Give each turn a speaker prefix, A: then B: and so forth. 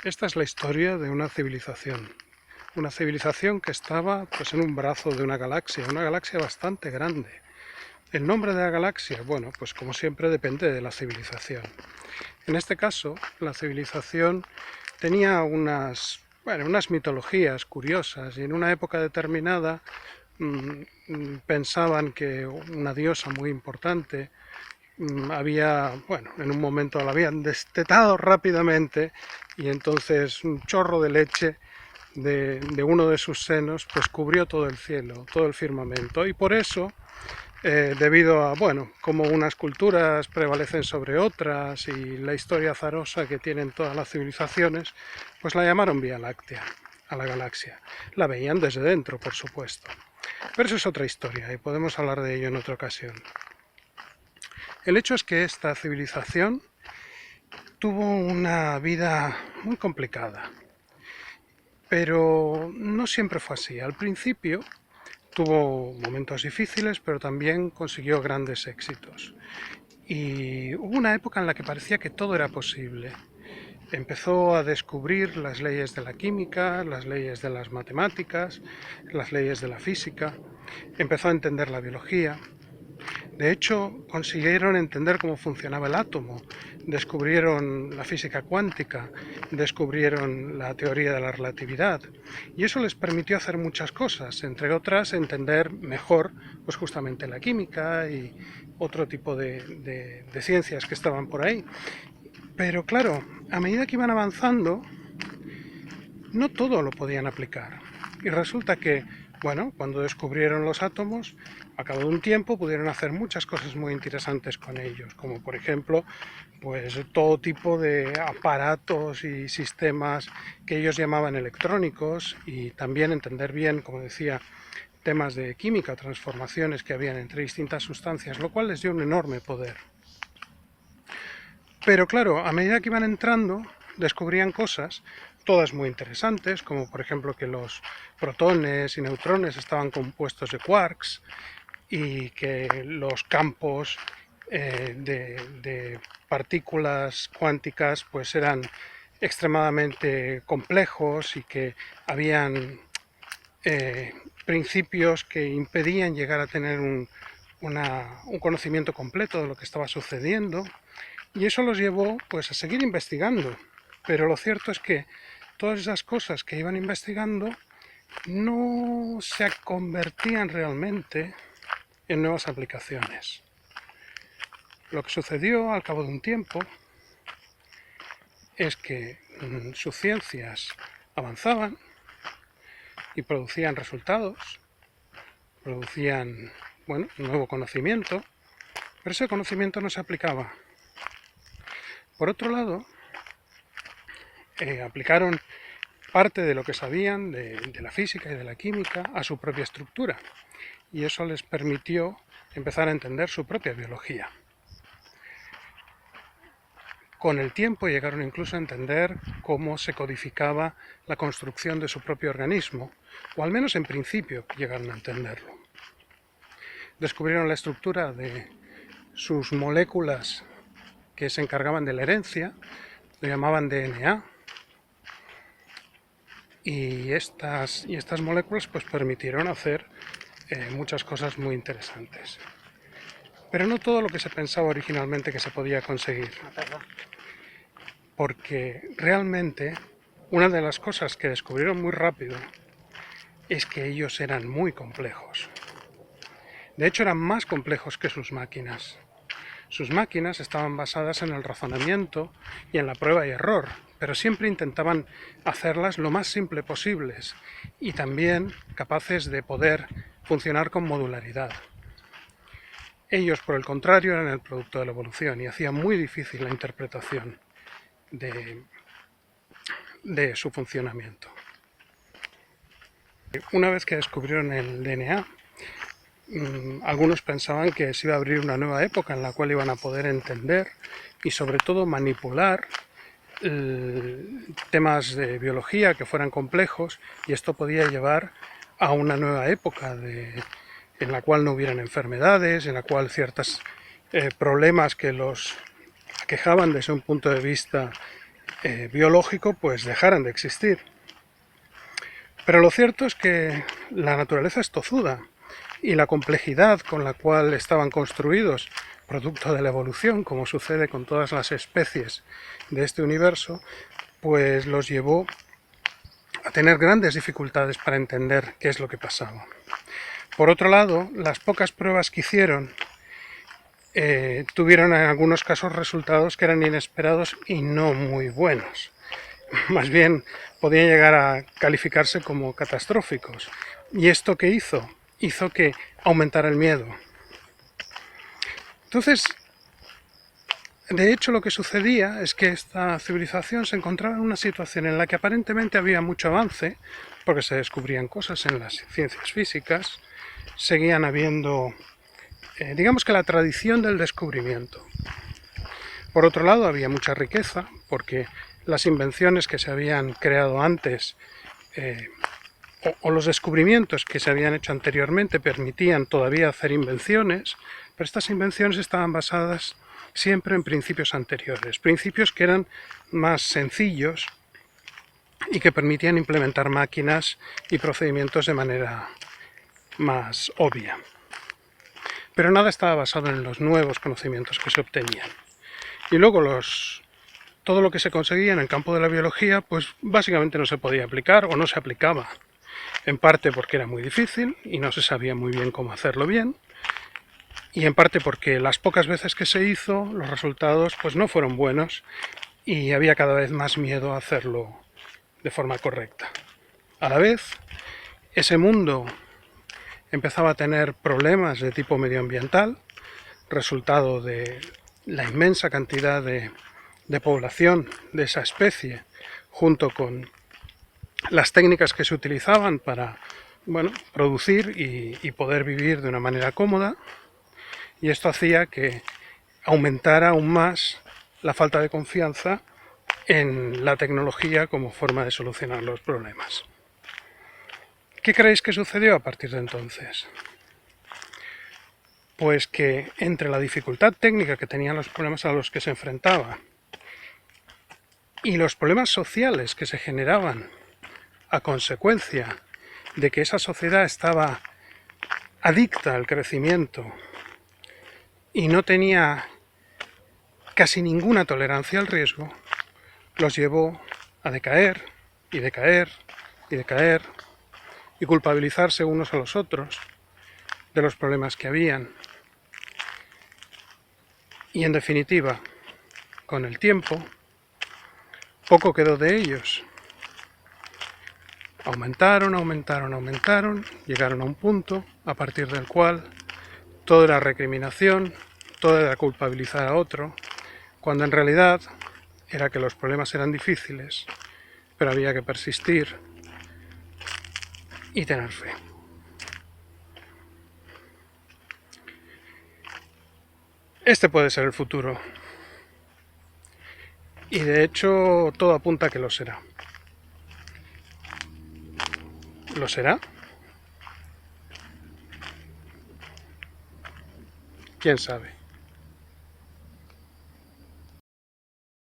A: Esta es la historia de una civilización que estaba pues, en un brazo de una galaxia bastante grande. El nombre de la galaxia, bueno, pues como siempre depende de la civilización. En este caso, la civilización tenía unas mitologías curiosas y en una época determinada pensaban que una diosa muy importante en un momento la habían destetado rápidamente y entonces un chorro de leche de uno de sus senos pues cubrió todo el cielo, todo el firmamento, y por eso debido a, como unas culturas prevalecen sobre otras y la historia azarosa que tienen todas las civilizaciones, pues la llamaron Vía Láctea a la galaxia. La veían desde dentro, por supuesto. Pero eso es otra historia y podemos hablar de ello en otra ocasión. El hecho es que esta civilización tuvo una vida muy complicada, pero no siempre fue así. Al principio tuvo momentos difíciles, pero también consiguió grandes éxitos. Y hubo una época en la que parecía que todo era posible. Empezó a descubrir las leyes de la química, las leyes de las matemáticas, las leyes de la física. Empezó a entender la biología. De hecho, consiguieron entender cómo funcionaba el átomo, descubrieron la física cuántica, descubrieron la teoría de la relatividad, y eso les permitió hacer muchas cosas, entre otras entender mejor pues justamente la química y otro tipo de ciencias que estaban por ahí. Pero claro, a medida que iban avanzando, no todo lo podían aplicar. Y resulta que, cuando descubrieron los átomos, a cabo de un tiempo pudieron hacer muchas cosas muy interesantes con ellos, como por ejemplo, pues todo tipo de aparatos y sistemas que ellos llamaban electrónicos, y también entender bien, como decía, temas de química, transformaciones que habían entre distintas sustancias, lo cual les dio un enorme poder. Pero claro, a medida que iban entrando, descubrían cosas, todas muy interesantes, como por ejemplo que los protones y neutrones estaban compuestos de quarks y que los campos de partículas cuánticas pues eran extremadamente complejos y que habían principios que impedían llegar a tener un conocimiento completo de lo que estaba sucediendo. Y eso los llevó pues a seguir investigando. Pero lo cierto es que todas esas cosas que iban investigando no se convertían realmente en nuevas aplicaciones. Lo que sucedió al cabo de un tiempo es que sus ciencias avanzaban y producían resultados, producían nuevo conocimiento, pero ese conocimiento no se aplicaba. Por otro lado, aplicaron parte de lo que sabían de la física y de la química a su propia estructura, y eso les permitió empezar a entender su propia biología. Con el tiempo llegaron incluso a entender cómo se codificaba la construcción de su propio organismo, o al menos en principio llegaron a entenderlo. Descubrieron la estructura de sus moléculas que se encargaban de la herencia, lo llamaban DNA, y estas moléculas pues permitieron hacer muchas cosas muy interesantes. Pero no todo lo que se pensaba originalmente que se podía conseguir, porque realmente una de las cosas que descubrieron muy rápido es que ellos eran muy complejos. De hecho, eran más complejos que sus máquinas. Sus máquinas estaban basadas en el razonamiento y en la prueba y error, pero siempre intentaban hacerlas lo más simple posibles y también capaces de poder funcionar con modularidad. Ellos, por el contrario, eran el producto de la evolución y hacían muy difícil la interpretación de su funcionamiento. Una vez que descubrieron el DNA, algunos pensaban que se iba a abrir una nueva época en la cual iban a poder entender y sobre todo manipular temas de biología que fueran complejos, y esto podía llevar a una nueva época en la cual no hubieran enfermedades, en la cual ciertos problemas que los aquejaban desde un punto de vista biológico pues dejaran de existir. Pero lo cierto es que la naturaleza es tozuda y la complejidad con la cual estaban construidos, producto de la evolución, como sucede con todas las especies de este universo, pues los llevó a tener grandes dificultades para entender qué es lo que pasaba. Por otro lado, las pocas pruebas que hicieron tuvieron en algunos casos resultados que eran inesperados y no muy buenos. Más bien podían llegar a calificarse como catastróficos. ¿Y esto qué hizo? Hizo que aumentara el miedo. Entonces, de hecho, lo que sucedía es que esta civilización se encontraba en una situación en la que aparentemente había mucho avance, porque se descubrían cosas en las ciencias físicas, seguían habiendo, digamos que la tradición del descubrimiento. Por otro lado, había mucha riqueza, porque las invenciones que se habían creado antes o los descubrimientos que se habían hecho anteriormente permitían todavía hacer invenciones, pero estas invenciones estaban basadas siempre en principios anteriores, principios que eran más sencillos y que permitían implementar máquinas y procedimientos de manera más obvia. Pero nada estaba basado en los nuevos conocimientos que se obtenían. Y luego todo lo que se conseguía en el campo de la biología, pues básicamente no se podía aplicar o no se aplicaba. En parte porque era muy difícil y no se sabía muy bien cómo hacerlo bien, y en parte porque las pocas veces que se hizo, los resultados pues no fueron buenos y había cada vez más miedo a hacerlo de forma correcta. A la vez, ese mundo empezaba a tener problemas de tipo medioambiental, resultado de la inmensa cantidad de población de esa especie, junto con las técnicas que se utilizaban para producir y poder vivir de una manera cómoda, y esto hacía que aumentara aún más la falta de confianza en la tecnología como forma de solucionar los problemas. ¿Qué creéis que sucedió a partir de entonces? Pues que entre la dificultad técnica que tenían los problemas a los que se enfrentaba y los problemas sociales que se generaban a consecuencia de que esa sociedad estaba adicta al crecimiento y no tenía casi ninguna tolerancia al riesgo, los llevó a decaer y decaer y decaer y culpabilizarse unos a los otros de los problemas que habían. Y en definitiva, con el tiempo, poco quedó de ellos. Aumentaron, llegaron a un punto a partir del cual todo era recriminación, todo era culpabilizar a otro, cuando en realidad era que los problemas eran difíciles, pero había que persistir y tener fe. Este puede ser el futuro, y de hecho todo apunta a que lo será. ¿Lo será? ¿Quién sabe?